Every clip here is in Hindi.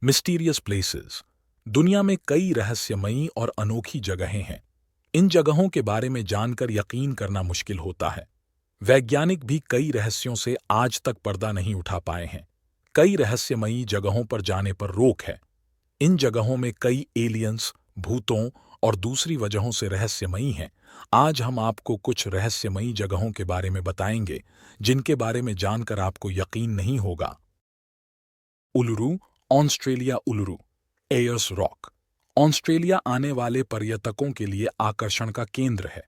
Mysterious places. दुनिया में कई रहस्यमयी और अनोखी जगहें हैं। इन जगहों के बारे में जानकर यकीन करना मुश्किल होता है। वैज्ञानिक भी कई रहस्यों से आज तक पर्दा नहीं उठा पाए हैं। कई रहस्यमयी जगहों पर जाने पर रोक है। इन जगहों में कई एलियंस, भूतों और दूसरी वजहों से रहस्यमयी हैं। आज हम आपको कुछ रहस्यमयी जगहों के बारे में बताएंगे जिनके बारे में जानकर आपको यकीन नहीं होगा। Uluru, Australia. Uluru Ayers Rock Australia आने वाले पर्यटकों के लिए आकर्षण का केंद्र है।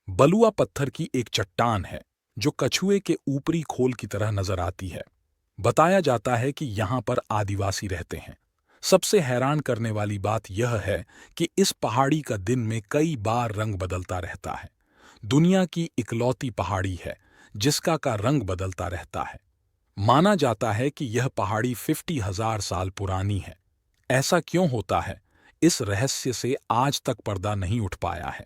बलुआ पत्थर की एक चट्टान है जो कछुए के ऊपरी खोल की तरह नजर आती है। बताया जाता है कि यहाँ पर आदिवासी रहते हैं। सबसे हैरान करने वाली बात यह है कि इस पहाड़ी का दिन में कई बार रंग बदलता रहता है। दुनिया की इकलौती पहाड़ी है जिसका का रंग बदलता रहता है। माना जाता है कि यह पहाड़ी 50,000 साल पुरानी है। ऐसा क्यों होता है, इस रहस्य से आज तक पर्दा नहीं उठ पाया है।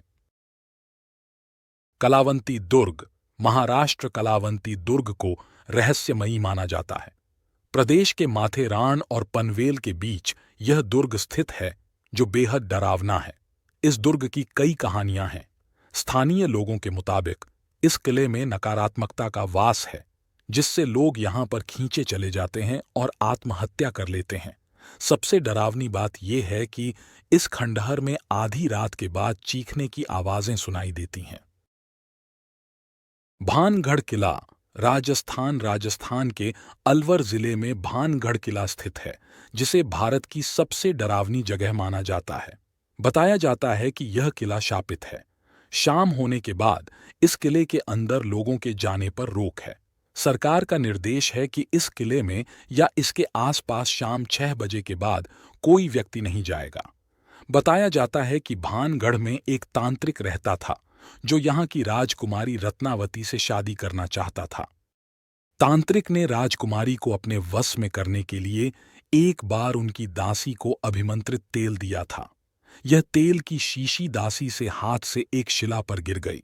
कलावंती दुर्ग। महाराष्ट्र कलावंती दुर्ग को रहस्यमयी माना जाता है। प्रदेश के माथेरान और पनवेल के बीच यह दुर्ग स्थित है जो बेहद डरावना है। इस दुर्ग की कई कहानियां हैं। स्थानीय लोगों के मुताबिक इस किले में नकारात्मकता का वास है जिससे लोग यहां पर खींचे चले जाते हैं और आत्महत्या कर लेते हैं। सबसे डरावनी बात यह है कि इस खंडहर में आधी रात के बाद चीखने की आवाजें सुनाई देती हैं। भानगढ़ किला। राजस्थान के अलवर जिले में भानगढ़ किला स्थित है जिसे भारत की सबसे डरावनी जगह माना जाता है। बताया जाता है कि यह किला शापित है। शाम होने के बाद इस किले के अंदर लोगों के जाने पर रोक है। सरकार का निर्देश है कि इस किले में या इसके आसपास शाम 6 बजे के बाद कोई व्यक्ति नहीं जाएगा। बताया जाता है कि भानगढ़ में एक तांत्रिक रहता था जो यहाँ की राजकुमारी रत्नावती से शादी करना चाहता था। तांत्रिक ने राजकुमारी को अपने वश में करने के लिए एक बार उनकी दासी को अभिमंत्रित तेल दिया था। यह तेल की शीशी दासी से हाथ से एक शिला पर गिर गई।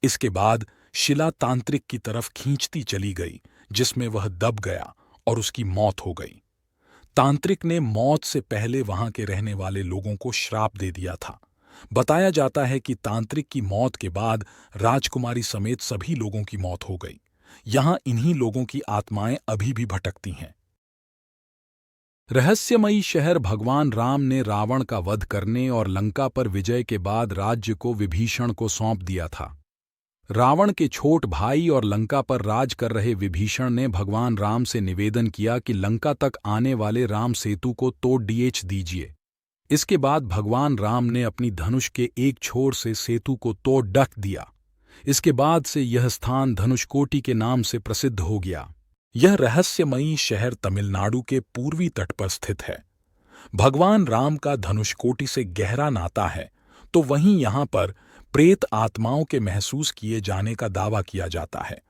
इसके बाद शिला तांत्रिक की तरफ खींचती चली गई जिसमें वह दब गया और उसकी मौत हो गई। तांत्रिक ने मौत से पहले वहां के रहने वाले लोगों को श्राप दे दिया था। बताया जाता है कि तांत्रिक की मौत के बाद राजकुमारी समेत सभी लोगों की मौत हो गई। यहां इन्हीं लोगों की आत्माएं अभी भी भटकती हैं। रहस्यमयी शहर। भगवान राम ने रावण का वध करने और लंका पर विजय के बाद राज्य को विभीषण को सौंप दिया था। रावण के छोट भाई और लंका पर राज कर रहे विभीषण ने भगवान राम से निवेदन किया कि लंका तक आने वाले राम सेतु को तोड़ दीजिए। इसके बाद भगवान राम ने अपनी धनुष के एक छोर से सेतु को तोड़ ढक दिया। इसके बाद से यह स्थान धनुषकोटि के नाम से प्रसिद्ध हो गया। यह रहस्यमयी शहर तमिलनाडु के पूर्वी तट पर स्थित है। भगवान राम का धनुषकोटि से गहरा नाता है, तो वहीं यहाँ पर प्रेत आत्माओं के महसूस किए जाने का दावा किया जाता है।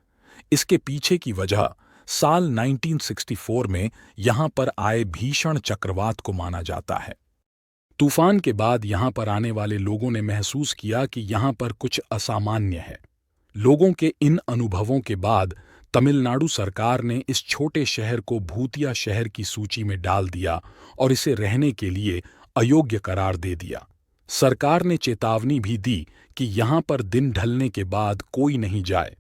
इसके पीछे की वजह साल 1964 में यहाँ पर आए भीषण चक्रवात को माना जाता है। तूफान के बाद यहाँ पर आने वाले लोगों ने महसूस किया कि यहाँ पर कुछ असामान्य है। लोगों के इन अनुभवों के बाद तमिलनाडु सरकार ने इस छोटे शहर को भूतिया शहर की सूची में डाल दिया और इसे रहने के लिए अयोग्य करार दे दिया। सरकार ने चेतावनी भी दी कि यहाँ पर दिन ढलने के बाद कोई नहीं जाए